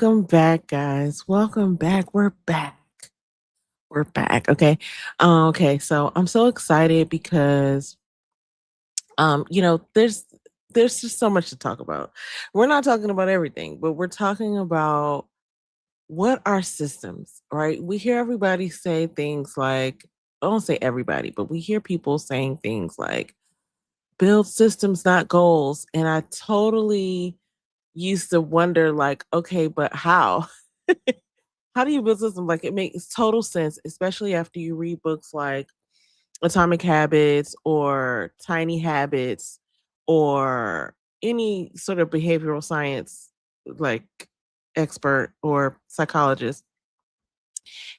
Welcome back, guys. Welcome back. We're back. We're back. Okay. So I'm so excited because there's just so much to talk about. We're not talking about everything, but we're talking about what are systems, right? We hear everybody say things like, I don't say everybody, but we hear people saying things like build systems, not goals. And I totally used to wonder, like, okay, but how? How do you build systems? Like it makes total sense, especially after you read books like Atomic Habits or Tiny Habits or any sort of behavioral science like expert or psychologist,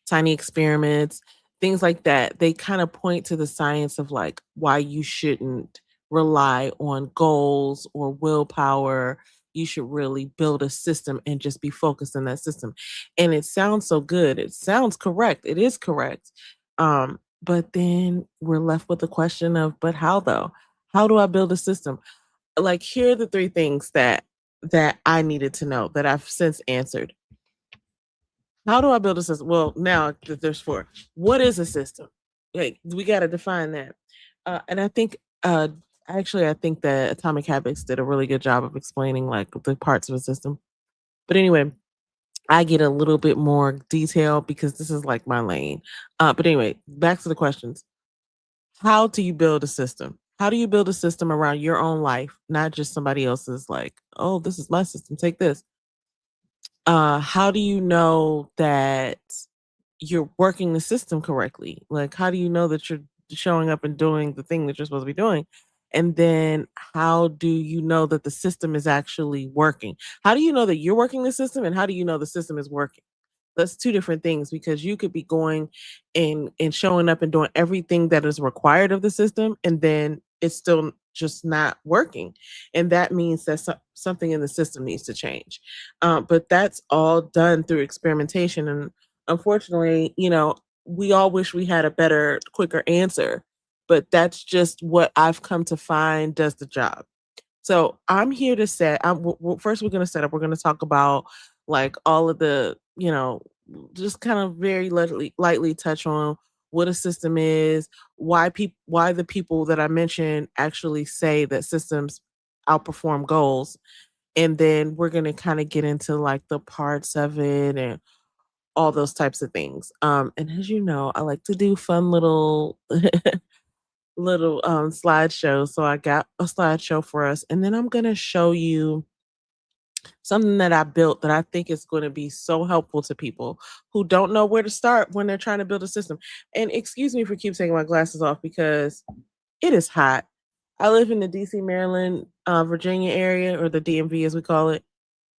Tiny Experiments, things like that. They kind of point to the science of like why you shouldn't rely on goals or willpower. You should really build a system and just be focused on that system. And it sounds so good. It sounds correct. It is correct. But then we're left with the question of, but how though? How do I build a system? Like here are the three things that I needed to know that I've since answered. How do I build a system? Well, now that there's four. What is a system? Like we got to define that. And I think I think that Atomic Habits did a really good job of explaining like the parts of a system. But anyway, I get a little bit more detail because this is like my lane. But anyway, back to the questions. How do you build a system? How do you build a system around your own life, not just somebody else's like, oh, this is my system, take this. How do you know that you're working the system correctly? Like, how do you know that you're showing up and doing the thing that you're supposed to be doing? And then how do you know that the system is actually working? How do you know that you're working the system and how do you know the system is working? That's two different things because you could be going and showing up and doing everything that is required of the system and then it's still just not working, and that means that something in the system needs to change. But that's all done through experimentation, and unfortunately, we all wish we had a better, quicker answer, but that's just what I've come to find does the job. So I'm here to set. First, we're going to set up. We're going to talk about like all of the, just kind of very lightly touch on what a system is, why the people that I mentioned actually say that systems outperform goals, and then we're going to kind of get into like the parts of it and all those types of things. And as you know, I like to do fun little slideshow. So I got a slideshow for us, and then I'm gonna show you something that I built that I think is going to be so helpful to people who don't know where to start when they're trying to build a system. And excuse me for keep taking my glasses off because it is hot. I live in the DC, Maryland, Virginia area, or the DMV as we call it.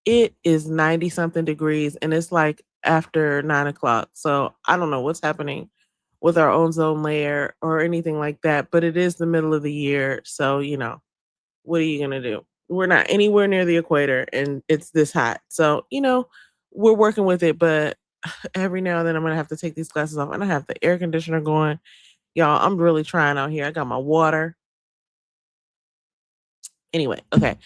It is 90 something degrees and it's like after 9 o'clock. So I don't know what's happening with our ozone layer or anything like that, but it is the middle of the year. So, what are you going to do? We're not anywhere near the equator and it's this hot. So, we're working with it, but every now and then I'm going to have to take these glasses off and I have the air conditioner going. Y'all, I'm really trying out here. I got my water. Anyway, okay.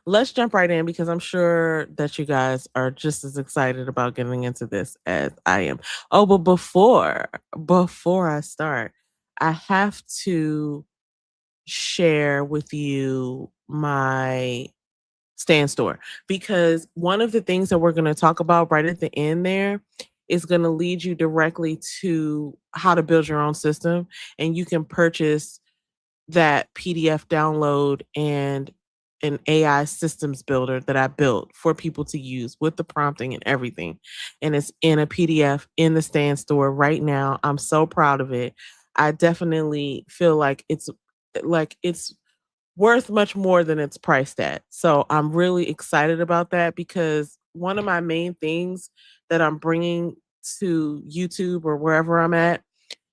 Let's jump right in because I'm sure that you guys are just as excited about getting into this as I am. Oh, but before I start, I have to share with you my stand store because one of the things that we're going to talk about right at the end there is going to lead you directly to how to build your own system, and you can purchase that PDF download and an AI systems builder that I built for people to use with the prompting and everything. And it's in a PDF in the stand store right now. I'm so proud of it. I definitely feel like it's worth much more than it's priced at. So I'm really excited about that because one of my main things that I'm bringing to YouTube or wherever I'm at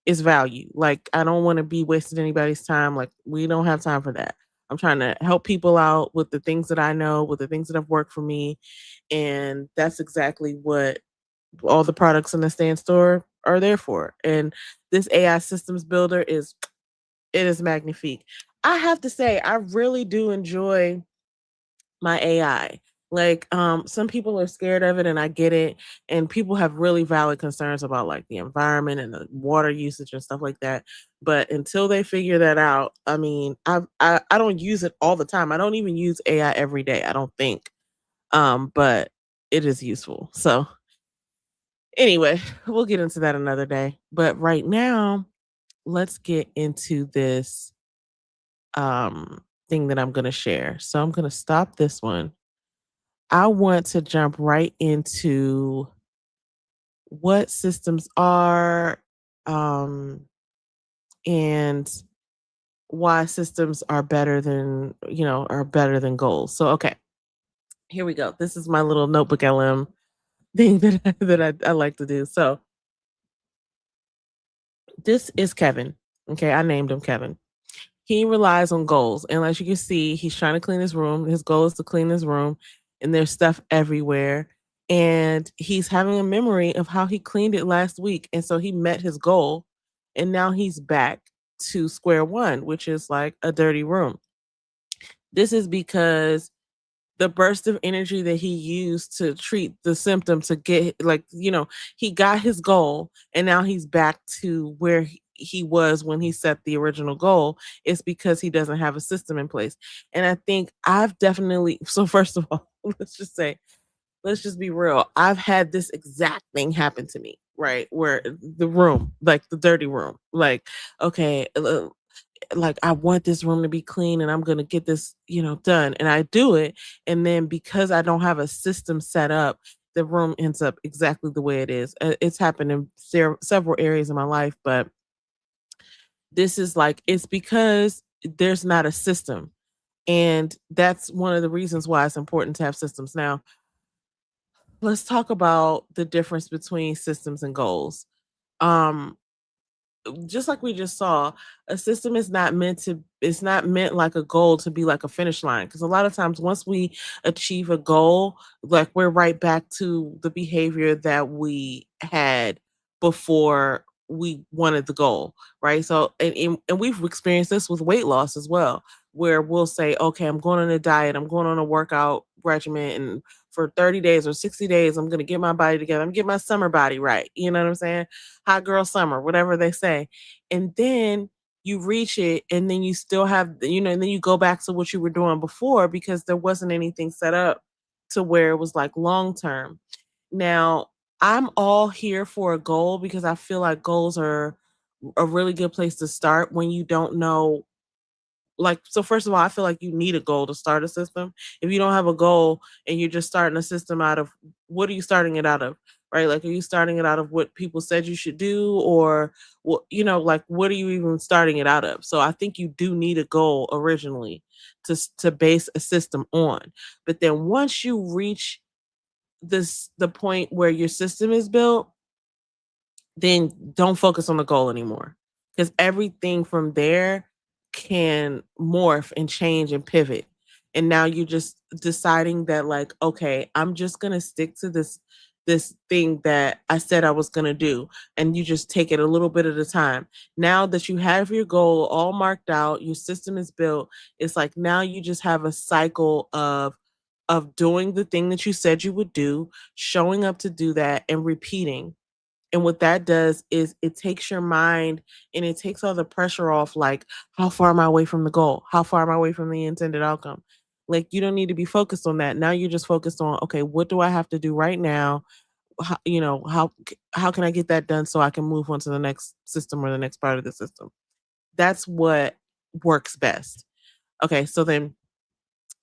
is value. Like I don't want to be wasting anybody's time. Like we don't have time for that. I'm trying to help people out with the things that I know, with the things that have worked for me. And that's exactly what all the products in the stand store are there for. And this AI systems builder is magnifique. I have to say, I really do enjoy my AI. Like, some people are scared of it, and I get it. And people have really valid concerns about like the environment and the water usage and stuff like that. But until they figure that out, I mean, I don't use it all the time. I don't even use AI every day, I don't think. But it is useful. So anyway, we'll get into that another day. But right now, let's get into this thing that I'm gonna share. So I'm gonna stop this one. I want to jump right into what systems are, um, and why systems are better than, are better than goals. So, okay, here we go. This is my little notebook LM thing that I like to do. So, this is Kevin. Okay, I named him Kevin. He relies on goals. And as you can see, he's trying to clean his room. His goal is to clean his room, and there's stuff everywhere. And he's having a memory of how he cleaned it last week. And so he met his goal. And now he's back to square one, which is like a dirty room. This is because the burst of energy that he used to treat the symptom to get, like, he got his goal, and now he's back to where he was when he set the original goal. It's because he doesn't have a system in place. And I think I've definitely, so first of all, let's just be real. I've had this exact thing happen to me, right? Where the room, like the dirty room, like, okay, like I want this room to be clean, and I'm going to get this, done. And I do it. And then because I don't have a system set up, the room ends up exactly the way it is. It's happened in several areas of my life, but this is like, it's because there's not a system. And that's one of the reasons why it's important to have systems. Now, let's talk about the difference between systems and goals. Um, just like we just saw, a system is not meant to, it's not meant like a goal to be like a finish line, because a lot of times once we achieve a goal, like we're right back to the behavior that we had before we wanted the goal, right? So and we've experienced this with weight loss as well, where we'll say, okay, I'm going on a diet, I'm going on a workout regimen, and for 30 days or 60 days, I'm going to get my body together, I'm get my summer body right, you know what I'm saying? Hot girl summer, whatever they say. And then you reach it, and then you still have, and then you go back to what you were doing before, because there wasn't anything set up to where it was like long term. Now, I'm all here for a goal, because I feel like goals are a really good place to start when you don't know, like, so first of all, I feel like you need a goal to start a system. If you don't have a goal and you're just starting a system out of, what are you starting it out of? Right? Like, are you starting it out of what people said you should do, or what, like, what are you even starting it out of? So I think you do need a goal originally to base a system on. But then once you reach the point where your system is built, then don't focus on the goal anymore, because everything from there can morph and change and pivot. And now you're just deciding that, like, okay, I'm just going to stick to this thing that I said I was going to do, and you just take it a little bit at a time. Now that you have your goal all marked out, your system is built, it's like now you just have a cycle of doing the thing that you said you would do, showing up to do that, and repeating. And what that does is it takes your mind, and it takes all the pressure off, like, how far am I away from the goal? How far am I away from the intended outcome? Like, you don't need to be focused on that. Now you're just focused on, okay, what do I have to do right now? How can I get that done so I can move on to the next system or the next part of the system? That's what works best. Okay, so then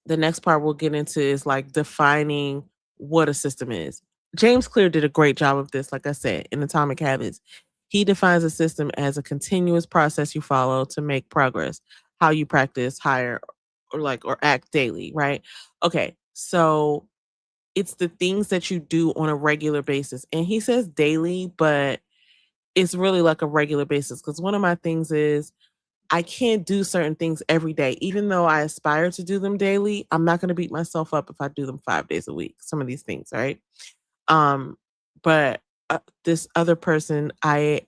the next part we'll get into is like defining what a system is. James Clear did a great job of this, like I said, in Atomic Habits. He defines a system as a continuous process you follow to make progress, how you practice, hire, or act daily, right? Okay, so it's the things that you do on a regular basis. And he says daily, but it's really like a regular basis, because one of my things is I can't do certain things every day. Even though I aspire to do them daily, I'm not going to beat myself up if I do them 5 days a week. Some of these things, right? Um, but this other person, Ivalo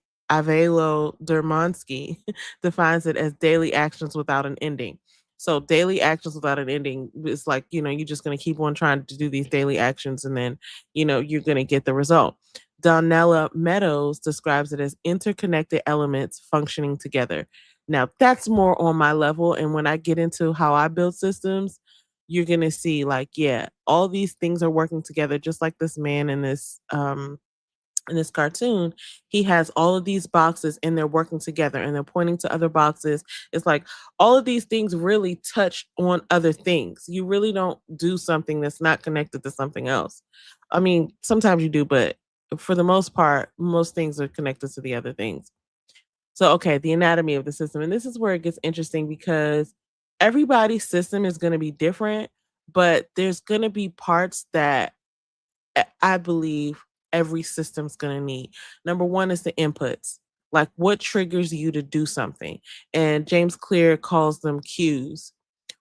Dermonsky, defines it as daily actions without an ending. So daily actions without an ending, it's like, you're just going to keep on trying to do these daily actions, and then, you're going to get the result. Donella Meadows describes it as interconnected elements functioning together. Now, that's more on my level. And when I get into how I build systems, you're going to see, like, yeah, all these things are working together, just like this man in this cartoon. He has all of these boxes and they're working together and they're pointing to other boxes. It's like all of these things really touch on other things. You really don't do something that's not connected to something else. I mean, sometimes you do, but for the most part, most things are connected to the other things. So, okay, the anatomy of the system. And this is where it gets interesting because everybody's system is going to be different, but there's going to be parts that I believe every system's gonna need. Number one is the inputs, like what triggers you to do something. And James Clear calls them cues.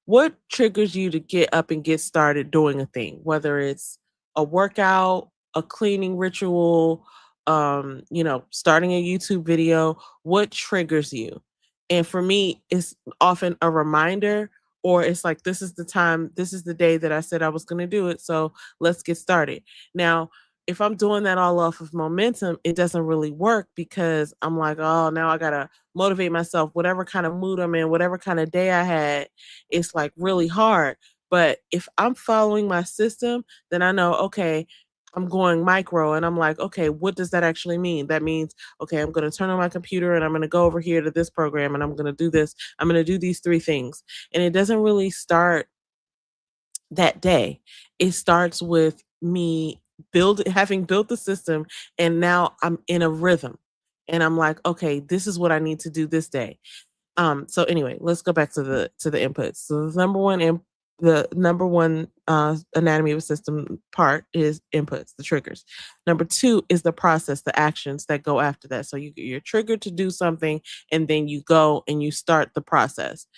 What triggers you to get up and get started doing a thing, whether it's a workout, a cleaning ritual, starting a YouTube video, what triggers you? And for me, it's often a reminder, or it's like, this is the time, this is the day that I said I was going to do it. So let's get started. Now, if I'm doing that all off of momentum, it doesn't really work because I'm like, oh, now I got to motivate myself, whatever kind of mood I'm in, whatever kind of day I had, it's like really hard. But if I'm following my system, then I know, okay, I'm going micro, and I'm like, okay, what does that actually mean? That means, okay, I'm going to turn on my computer and I'm going to go over here to this program and I'm going to do this. I'm going to do these three things. And it doesn't really start that day. It starts with me having built the system, and now I'm in a rhythm. And I'm like, okay, this is what I need to do this day. So anyway, let's go back to the inputs. So the number one anatomy of a system part is inputs, the triggers. Number two is the process, the actions that go after that. So you're triggered to do something, and then you go and you start the process.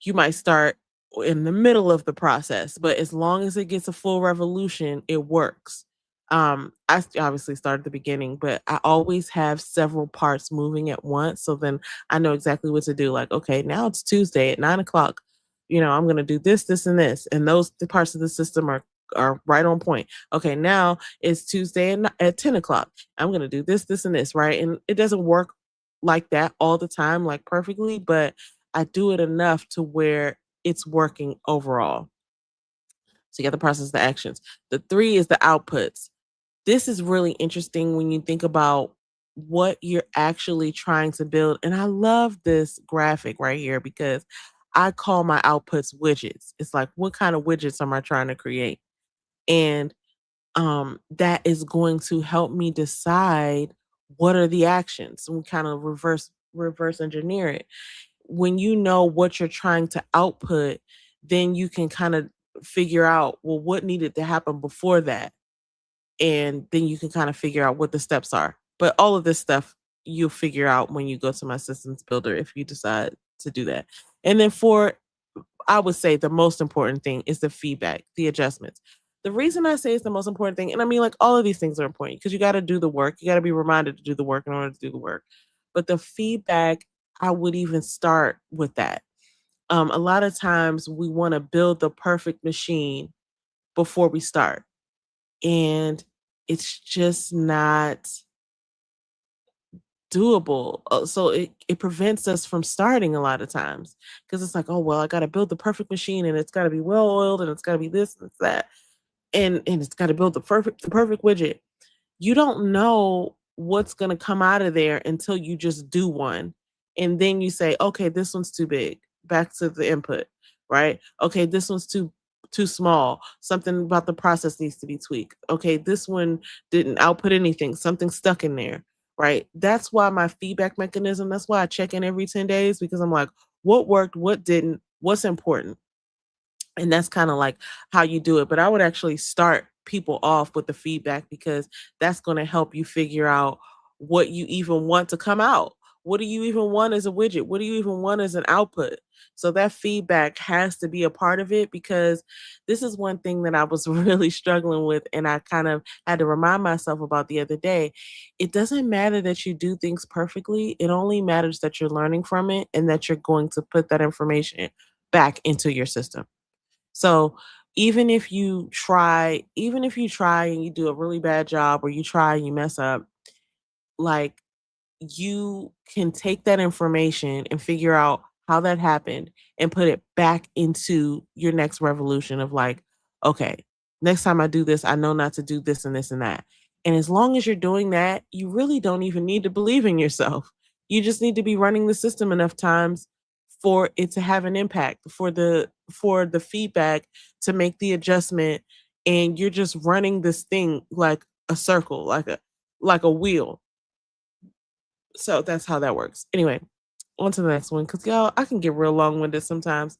You might start in the middle of the process, but as long as it gets a full revolution, it works. Obviously start at the beginning, but I always have several parts moving at once. So then I know exactly what to do. Like, okay, now it's Tuesday at 9 o'clock. I'm going to do this, this, and this. And the parts of the system are right on point. Okay, now it's Tuesday at 10 o'clock. I'm going to do this, this, and this, right? And it doesn't work like that all the time, like perfectly, but I do it enough to where it's working overall. So you got the process, the actions. The three is the outputs. This is really interesting when you think about what you're actually trying to build. And I love this graphic right here because I call my outputs widgets. It's like, what kind of widgets am I trying to create? And that is going to help me decide what are the actions. And we kind of reverse engineer it. When you know what you're trying to output, then you can kind of figure out, well, what needed to happen before that. And then you can kind of figure out what the steps are. But all of this stuff you'll figure out when you go to my systems builder if you decide to do that. And then I would say the most important thing is the feedback, the adjustments. The reason I say it's the most important thing, and I mean, like, all of these things are important because you got to do the work. You got to be reminded to do the work in order to do the work. But the feedback, I would even start with that. A lot of times we want to build the perfect machine before we start. And it's just not doable. So it prevents us from starting a lot of times because it's like, oh, well, I got to build the perfect machine and it's got to be well oiled and it's got to be this and it's that. And it's got to build the perfect widget. You don't know what's going to come out of there until you just do one. And then you say, okay, this one's too big. Back to the input, right? Okay, this one's too small. Something about the process needs to be tweaked. Okay, this one didn't output anything. Something stuck in there, right? That's why my feedback mechanism, that's why I check in every 10 days because I'm like, what worked, what didn't, what's important? And that's kind of like how you do it. But I would actually start people off with the feedback because that's going to help you figure out what you even want to come out. What do you even want as a widget? What do you even want as an output? So that feedback has to be a part of it because this is one thing that I was really struggling with and I kind of had to remind myself about the other day. It doesn't matter that you do things perfectly. It only matters that you're learning from it and that you're going to put that information back into your system. So even if you try and you do a really bad job, or you try and you mess up, like, you can take that information and figure out how that happened and put it back into your next revolution of like, okay, next time I do this, I know not to do this and this and that. And as long as you're doing that, you really don't even need to believe in yourself. You just need to be running the system enough times for it to have an impact, for the feedback to make the adjustment, and you're just running this thing like a circle, like a wheel. So that's how that works. Anyway, on to the next one, because y'all, I can get real long winded sometimes.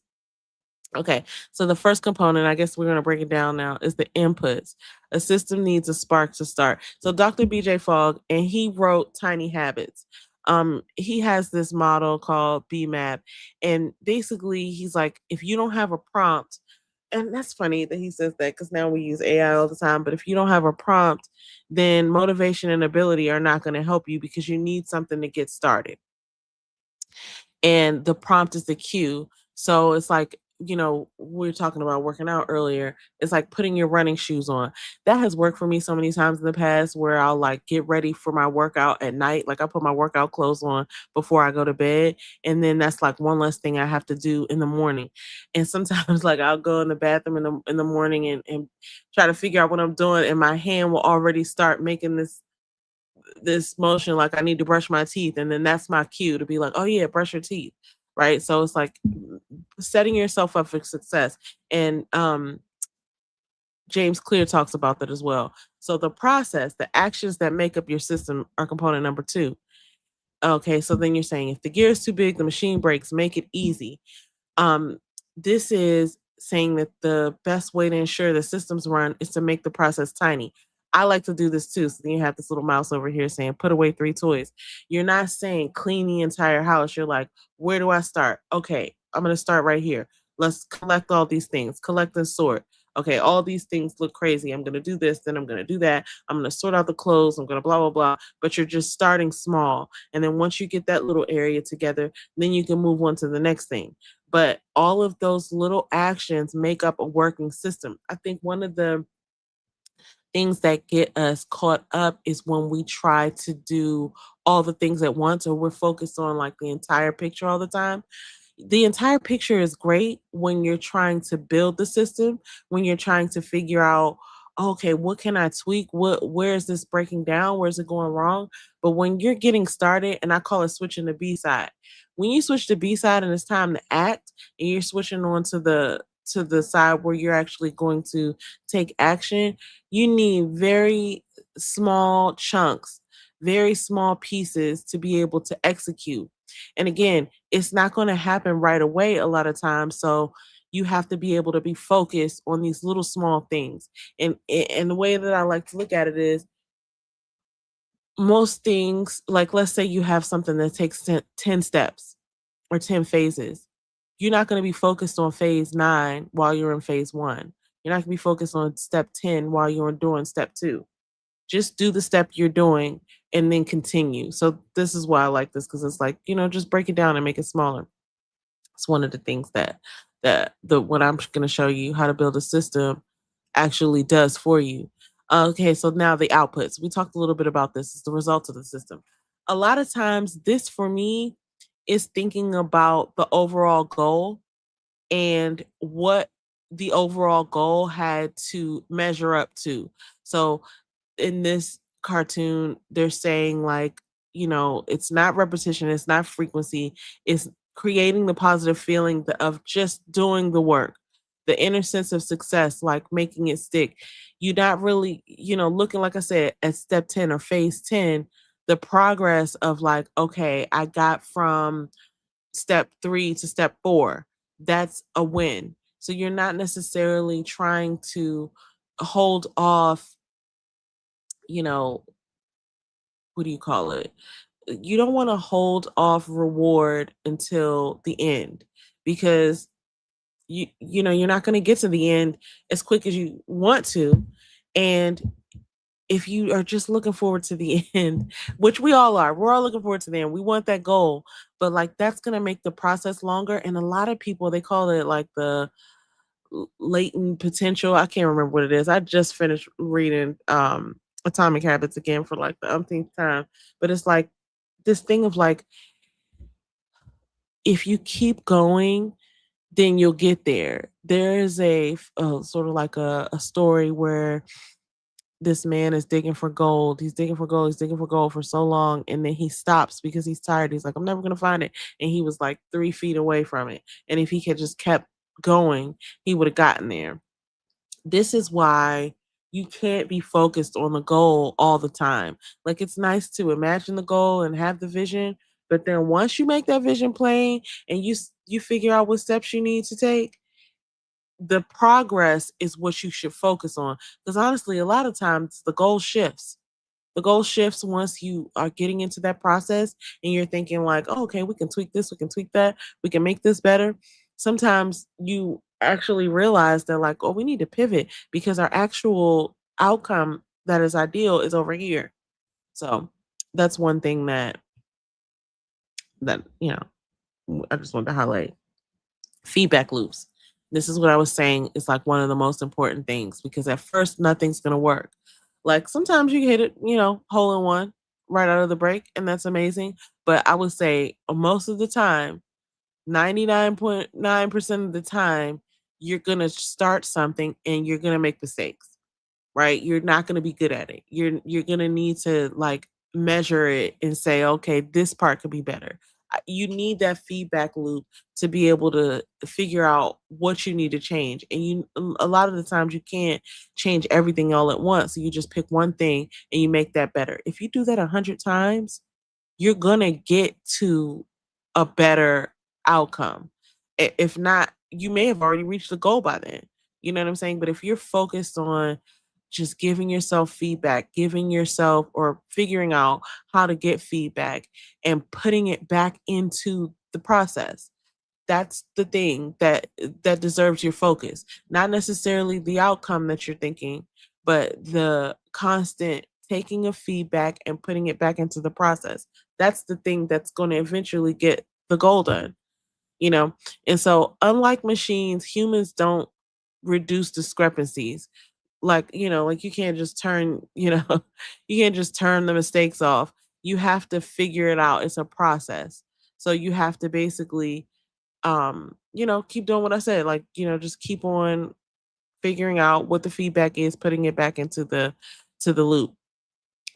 Okay, so the first component, I guess we're going to break it down now, is the inputs. A system needs a spark to start. So Dr. BJ Fogg, and he wrote Tiny Habits. He has this model called BMAP, and basically he's like, if you don't have a prompt, and that's funny that he says that because now we use AI all the time. But if you don't have a prompt, then motivation and ability are not going to help you because you need something to get started, and the prompt is the cue. So it's like, we were talking about working out earlier. It's like putting your running shoes on. That has worked for me so many times in the past where I'll like get ready for my workout at night. Like I put my workout clothes on before I go to bed. And then that's like one less thing I have to do in the morning. And sometimes like I'll go in the bathroom in the morning and try to figure out what I'm doing. And my hand will already start making this motion like I need to brush my teeth, and then that's my cue to be like, oh yeah, brush your teeth, right? So it's like setting yourself up for success. And James Clear talks about that as well. So the process, the actions that make up your system are component number two. Okay, so then you're saying if the gear is too big, the machine breaks, make it easy. um, this is saying that the best way to ensure the systems run is to make the process tiny. I like to do this too. So then you have this little mouse over here saying, put away 3 toys. You're not saying clean the entire house. You're like, where do I start? Okay, I'm going to start right here. Let's collect all these things, collect and sort. Okay, all these things look crazy. I'm going to do this, then I'm going to do that. I'm going to sort out the clothes. I'm going to blah, blah, blah. But you're just starting small. And then once you get that little area together, then you can move on to the next thing. But all of those little actions make up a working system. I think one of the things that get us caught up is when we try to do all the things at once, or we're focused on like the entire picture all the time. The entire picture is great when you're trying to build the system, when you're trying to figure out, okay, what can I tweak? Where is this breaking down? Where's it going wrong? But when you're getting started, and I call it switching to B side. When you switch to B side and it's time to act, and you're switching on to the side where you're actually going to take action, you need very small chunks, very small pieces to be able to execute. And again, it's not going to happen right away a lot of times. So you have to be able to be focused on these little small things. And the way that I like to look at it is, most things, like let's say you have something that takes 10 steps or 10 phases. You're not going to be focused on phase 9 while you're in phase 1. You're not going to be focused on step 10 while you're doing step 2. Just do the step you're doing and then continue. So this is why I like this, because it's like, just break it down and make it smaller. It's one of the things that the what I'm going to show you how to build a system actually does for you. Okay, so now the outputs. We talked a little bit about this. It's the results of the system. A lot of times, this for me is thinking about the overall goal and what the overall goal had to measure up to. So in this cartoon, they're saying like, it's not repetition, it's not frequency, it's creating the positive feeling of just doing the work, the inner sense of success, like making it stick. You're not really, looking, like I said, at step 10 or phase 10, the progress of like, okay, I got from step 3 to step 4. That's a win. So you're not necessarily trying to hold off, you know, what do you call it? You don't want to hold off reward until the end, because you're not going to get to the end as quick as you want to. And if you are just looking forward to the end, which we all are, we're all looking forward to the end. We want that goal, but like that's going to make the process longer. And a lot of people, they call it like the latent potential. I can't remember what it is. I just finished reading Atomic Habits again for like the umpteenth time. But it's like this thing of like, if you keep going, then you'll get there. There is sort of like a story where this man is digging for gold. He's digging for gold. He's digging for gold for so long. And then he stops because he's tired. He's like, I'm never going to find it. And he was like 3 feet away from it. And if he had just kept going, he would have gotten there. This is why you can't be focused on the goal all the time. Like, it's nice to imagine the goal and have the vision, but then once you make that vision plain and you figure out what steps you need to take, the progress is what you should focus on. Because honestly, a lot of times the goal shifts. The goal shifts once you are getting into that process and you're thinking like, oh, okay, we can tweak this, we can tweak that, we can make this better. Sometimes you actually realize that like, oh, we need to pivot because our actual outcome that is ideal is over here. So that's one thing that I just wanted to highlight. Feedback loops. This is what I was saying is like one of the most important things because at first nothing's going to work. Like sometimes you hit it, hole in one right out of the break, and that's amazing. But I would say most of the time, 99.9% of the time, you're going to start something and you're going to make mistakes, right? You're not going to be good at it. You're going to need to like measure it and say, okay, this part could be better. You need that feedback loop to be able to figure out what you need to change. And a lot of the times you can't change everything all at once. So you just pick one thing and you make that better. If you do that 100 times, you're gonna get to a better outcome. If not, you may have already reached the goal by then. You know what I'm saying? But if you're focused on just giving yourself feedback, giving yourself or figuring out how to get feedback and putting it back into the process, that's the thing that deserves your focus, not necessarily the outcome that you're thinking, but the constant taking of feedback and putting it back into the process. That's the thing that's going to eventually get the goal done, you know. And so unlike machines, humans don't reduce discrepancies. Like, like you can't just turn, you can't just turn the mistakes off. You have to figure it out. It's a process. So you have to basically keep doing what I said, like, just keep on figuring out what the feedback is, putting it back into the loop.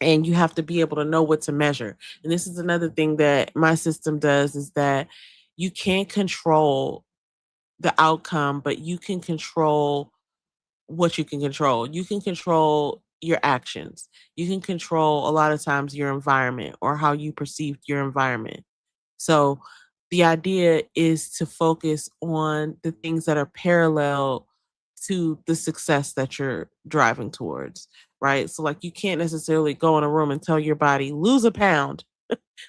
And you have to be able to know what to measure. And this is another thing that my system does is that you can't control the outcome, but you can control what you can control. You can control your actions. You can control a lot of times your environment or how you perceive your environment. So the idea is to focus on the things that are parallel to the success that you're driving towards, right? So like you can't necessarily go in a room and tell your body, lose a pound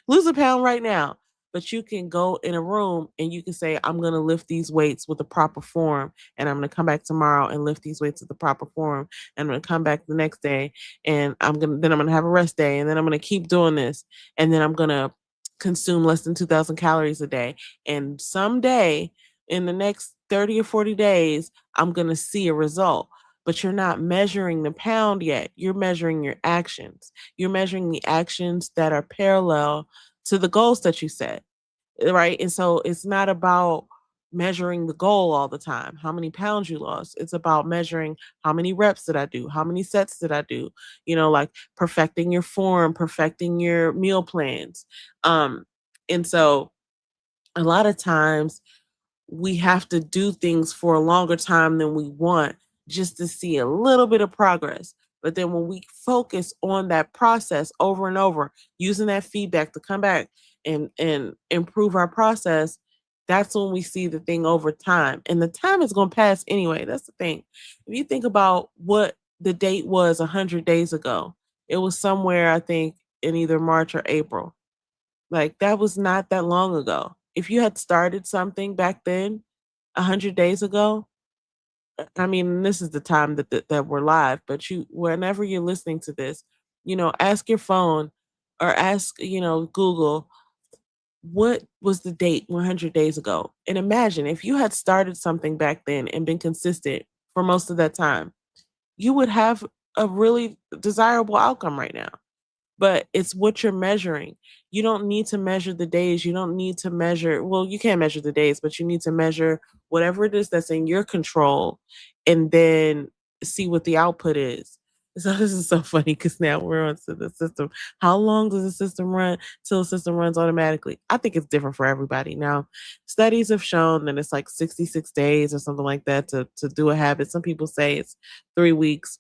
right now. But you can go in a room and you can say, I'm going to lift these weights with the proper form. And I'm going to come back tomorrow and lift these weights with the proper form. And I'm going to come back the next day and then I'm going to have a rest day. And then I'm going to keep doing this. And then I'm going to consume less than 2,000 calories a day. And someday in the next 30 or 40 days, I'm going to see a result. But you're not measuring the pound yet. You're measuring your actions. You're measuring the actions that are parallel to the goals that you set, right? And so it's not about measuring the goal all the time, how many pounds you lost. It's about measuring how many reps did I do? How many sets did I do? Like perfecting your form, perfecting your meal plans. And so a lot of times we have to do things for a longer time than we want just to see a little bit of progress. But then when we focus on that process over and over, using that feedback to come back and improve our process, that's when we see the thing over time. And the time is going to pass anyway. That's the thing. If you think about what the date was 100 days ago, it was somewhere, I think, in either March or April. Like that was not that long ago. If you had started something back then, 100 days ago, I mean, this is the time that we're live, but whenever you're listening to this, ask your phone or ask, Google, what was the date 100 days ago? And imagine if you had started something back then and been consistent for most of that time, you would have a really desirable outcome right now. But it's what you're measuring. You don't need to measure the days. You don't need to measure, well, you can't measure the days, but you need to measure whatever it is that's in your control and then see what the output is. So this is so funny because now we're on to the system. How long does the system run till the system runs automatically? I think it's different for everybody. Now, studies have shown that it's like 66 days or something like that to do a habit. Some people say it's 3 weeks.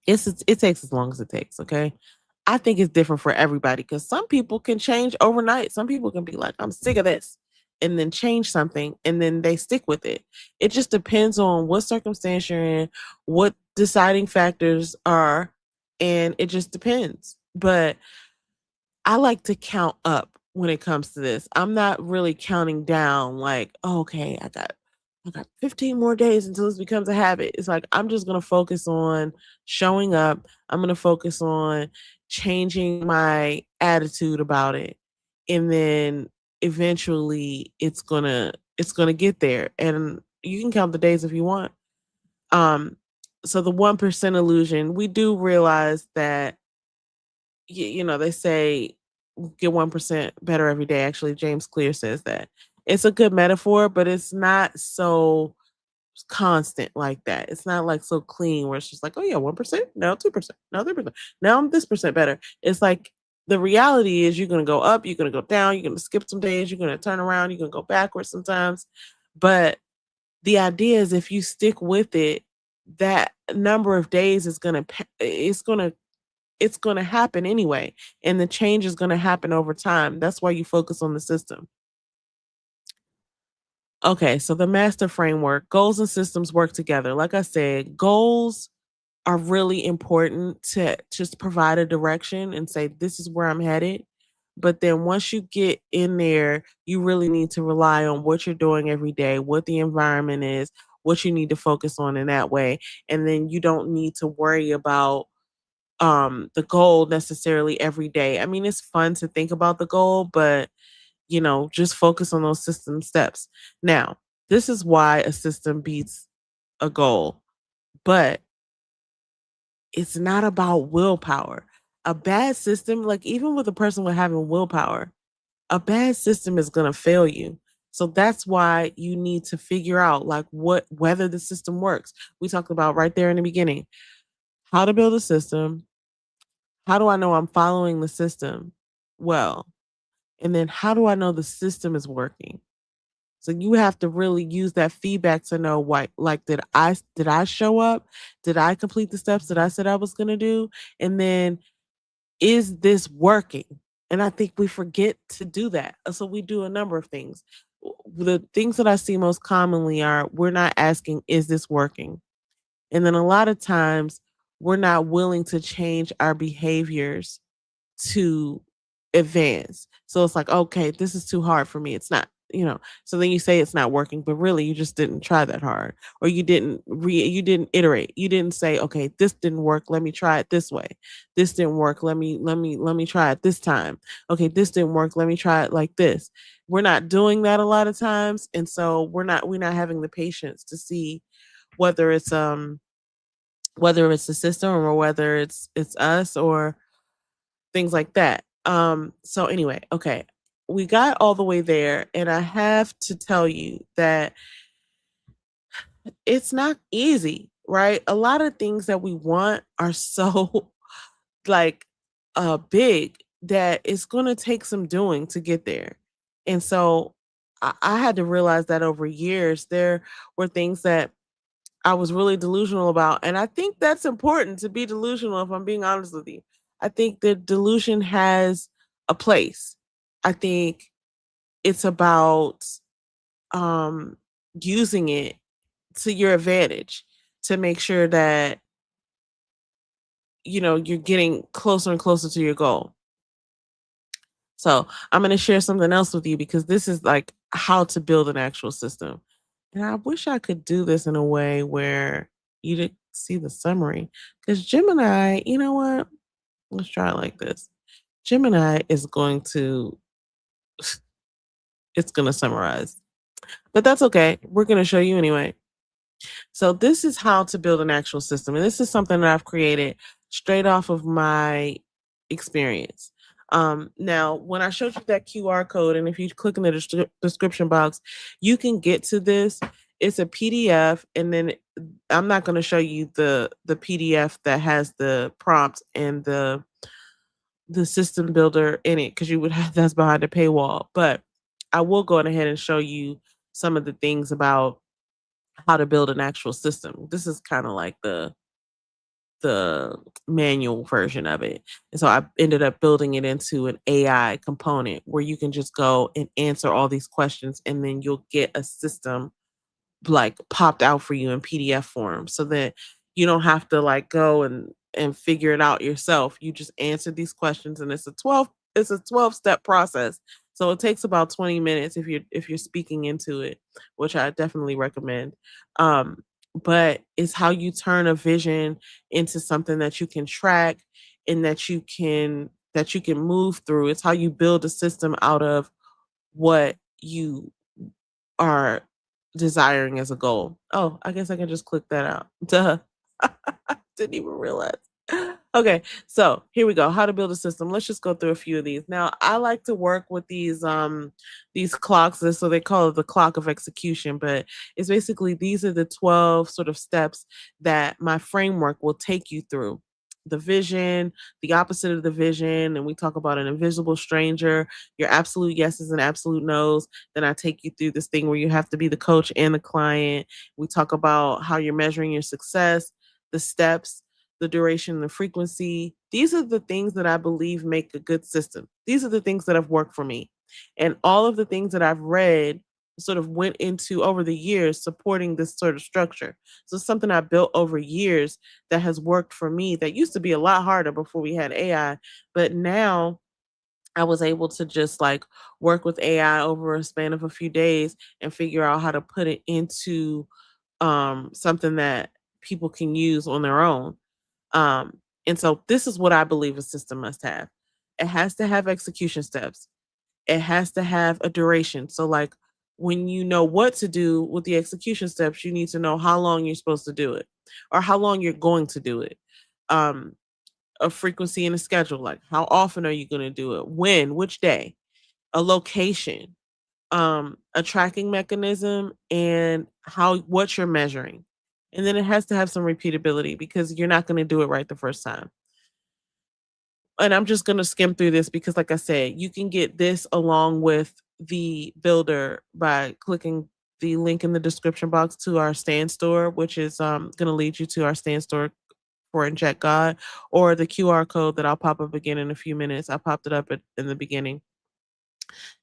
It takes as long as it takes, okay? I think it's different for everybody because some people can change overnight. Some people can be like, I'm sick of this, and then change something and then they stick with it. It just depends on what circumstance you're in, what deciding factors are, and it just depends. But I like to count up when it comes to this. I'm not really counting down like, oh, okay, I got 15 more days until this becomes a habit. It's like I'm just going to focus on showing up. I'm going to focus on changing my attitude about it. And then eventually it's going to get there. And you can count the days if you want. Um so the 1% illusion, we do realize that they say get 1% better every day. Actually, James Clear says that. It's a good metaphor, but it's not so constant like that. It's not like so clean where it's just like, oh yeah, 1%, now 2%, now 3%, now I'm this percent better. It's like the reality is you're gonna go up, you're gonna go down, you're gonna skip some days, you're gonna turn around, you're gonna go backwards sometimes. But the idea is if you stick with it, that number of days is it's going to happen anyway, and the change is going to happen over time. That's why you focus on the system. Okay, so the master framework, goals and systems work together. Like I said, goals are really important to just provide a direction and say this is where I'm headed. But then once you get in there, you really need to rely on what you're doing every day, what the environment is, what you need to focus on in that way. And then you don't need to worry about the goal necessarily every day. I mean, it's fun to think about the goal, but just focus on those system steps. Now, this is why a system beats a goal, but it's not about willpower. A bad system, like even with a person with having willpower, a bad system is going to fail you. So that's why you need to figure out like whether the system works. We talked about right there in the beginning, how to build a system. How do I know I'm following the system well? And then how do I know the system is working? So you have to really use that feedback to know what, like, did I show up? Did I complete the steps that I said I was going to do? And then is this working? And I think we forget to do that. So we do a number of things. The things that I see most commonly are we're not asking, is this working? And then a lot of times we're not willing to change our behaviors to advance. So it's like, okay, this is too hard for me. It's not. So then you say it's not working, but really you just didn't try that hard. Or you didn't iterate. You didn't say, okay, this didn't work. Let me try it this way. This didn't work. Let me try it this time. Okay, this didn't work. Let me try it like this. We're not doing that a lot of times. And so we're not having the patience to see whether it's the system or whether it's us or things like that. So anyway, okay. We got all the way there, and I have to tell you that it's not easy, right? A lot of things that we want are so like big that it's gonna take some doing to get there. And so I had to realize that over years there were things that I was really delusional about. And I think that's important to be delusional, if I'm being honest with you. I think that delusion has a place. I think it's about um, using it to your advantage to make sure that, you're getting closer and closer to your goal. So I'm going to share something else with you because this is like how to build an actual system. And I wish I could do this in a way where you did see the summary. Because Gemini, you know what? Let's try it like this. Gemini is going to it's going to summarize. But that's okay. We're going to show you anyway. So this is how to build an actual system. And this is something that I've created straight off of my experience. Now, when I showed you that QR code, and if you click in the description box, you can get to this. It's a PDF, and then I'm not going to show you the PDF that has the prompt and the system builder in it because you would have that's behind the paywall. But I will go ahead and show you some of the things about how to build an actual system. This is kind of like the manual version of it. And so I ended up building it into an AI component where you can just go and answer all these questions and then you'll get a system like popped out for you in PDF form so that you don't have to like go and figure it out yourself. You just answer these questions and it's a 12-step process. So it takes about 20 minutes if you're speaking into it, which I definitely recommend. But it's how you turn a vision into something that you can track and that you can move through. It's how you build a system out of what you are desiring as a goal. Oh, I guess I can just click that out. Duh. Didn't even realize. Okay, so here we go. How to build a system. Let's just go through a few of these. Now, I like to work with these clocks. So they call it the clock of execution, but it's basically these are the 12 sort of steps that my framework will take you through. The vision, the opposite of the vision, and we talk about an invisible stranger, your absolute yeses and absolute nos. Then I take you through this thing where you have to be the coach and the client. We talk about how you're measuring your success, the steps, the duration, the frequency. These are the things that I believe make a good system. These are the things that have worked for me. And all of the things that I've read sort of went into over the years supporting this sort of structure. So it's something I built over years that has worked for me that used to be a lot harder before we had AI. But now I was able to just like work with AI over a span of a few days and figure out how to put it into something that people can use on their own. And so this is what I believe a system must have. It has to have execution steps. It has to have a duration. So like when you know what to do with the execution steps, you need to know how long you're supposed to do it or how long you're going to do it. Um, a frequency and a schedule, like how often are you going to do it? When, which day, a location, a tracking mechanism and how what you're measuring. And then it has to have some repeatability because you're not going to do it right the first time. And I'm just going to skim through this because like I said, you can get this along with the builder by clicking the link in the description box to our stand store, which is going to lead you to our stand store for injectGod, or the QR code that I'll pop up again in a few minutes. I popped it up in the beginning.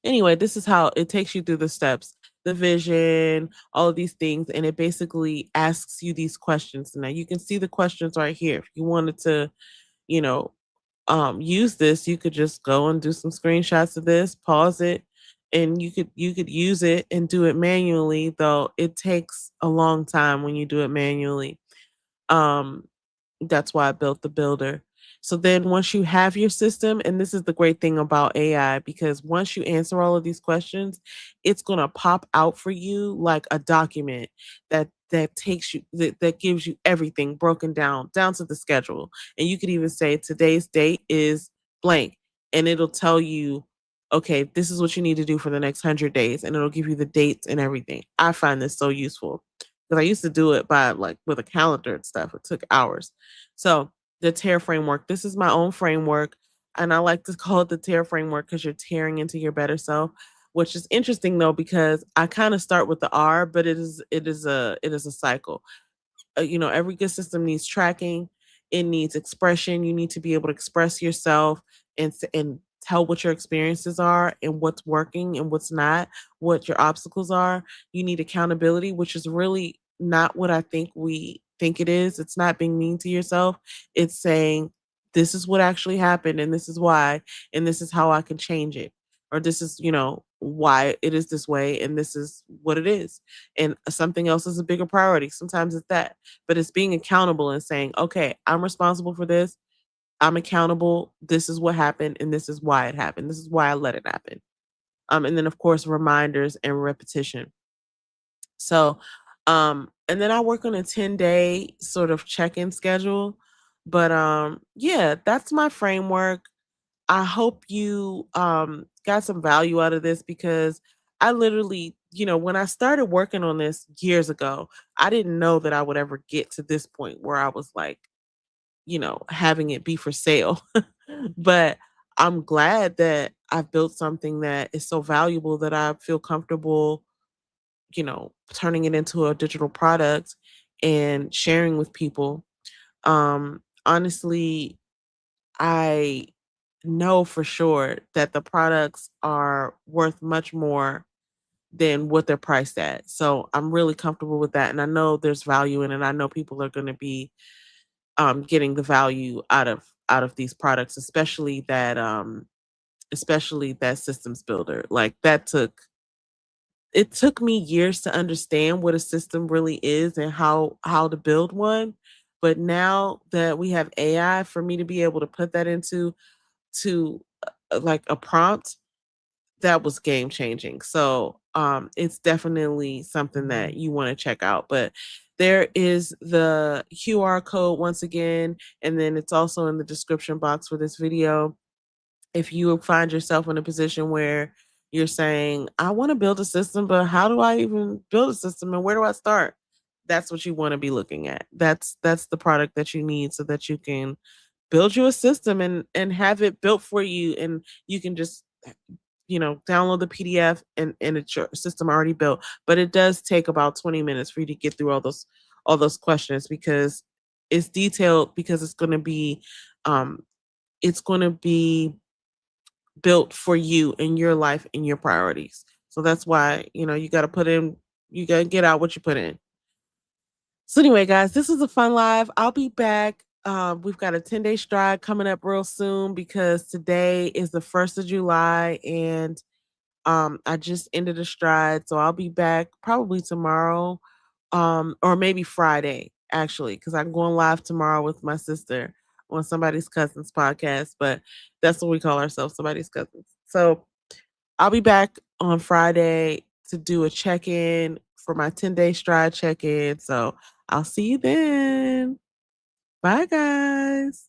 Anyway, this is how it takes you through the steps, the vision, all of these things, and it basically asks you these questions. Now you can see the questions right here. If you wanted to, you know, use this, you could just go and do some screenshots of this, pause it, and you could use it and do it manually, though it takes a long time when you do it manually. Um, that's why I built the builder. So then once you have your system, and this is the great thing about AI, because once you answer all of these questions, it's going to pop out for you like a document that takes you that gives you everything broken down to the schedule. And you could even say today's date is blank and it'll tell you, okay, this is what you need to do for the next 100 days and it'll give you the dates and everything. I find this so useful because I used to do it by like with a calendar and stuff. It took hours. So the tear framework, this is my own framework. And I like to call it the tear framework because you're tearing into your better self, which is interesting though, because I kind of start with the R, but it is a cycle. Every good system needs tracking, it needs expression. You need to be able to express yourself and tell what your experiences are and what's working and what's not, what your obstacles are. You need accountability, which is really not what I think we think it is. It's not being mean to yourself. It's saying this is what actually happened and this is why and this is how I can change it. Or this is, why it is this way and this is what it is. And something else is a bigger priority. Sometimes it's that, but it's being accountable and saying, okay, I'm responsible for this. I'm accountable. This is what happened and this is why it happened. This is why I let it happen. And then of course reminders and repetition. So, and then I work on a 10-day sort of check-in schedule. But yeah, that's my framework. I hope you got some value out of this because I literally, when I started working on this years ago, I didn't know that I would ever get to this point where I was like, having it be for sale. But I'm glad that I've built something that is so valuable that I feel comfortable, turning it into a digital product and sharing with people. Honestly, I know for sure that the products are worth much more than what they're priced at. So I'm really comfortable with that. And I know there's value in it. I know people are going to be getting the value out of these products, especially that systems builder. Like it took me years to understand what a system really is and how to build one. But now that we have AI, for me to be able to put that into to like a prompt, that was game changing. So it's definitely something that you want to check out. But there is the QR code once again, and then it's also in the description box for this video. If you find yourself in a position where you're saying, I want to build a system, but how do I even build a system and where do I start? That's what you want to be looking at. That's the product that you need so that you can build you a system and have it built for you, and you can just download the PDF and it's your system already built. But it does take about 20 minutes for you to get through all those questions because it's detailed, because um it's going to be built for you and your life and your priorities. So that's why, you got to get out what you put in. So anyway, guys, this is a fun live. I'll be back. We've got a 10-day stride coming up real soon because today is the 1st of July and I just ended a stride. So I'll be back probably tomorrow, or maybe Friday, actually, because I'm going live tomorrow with my sister on somebody's cousin's podcast, but that's what we call ourselves, somebody's cousins. So I'll be back on Friday to do a check-in for my 10-day stride check-in. So I'll see you then. Bye, guys.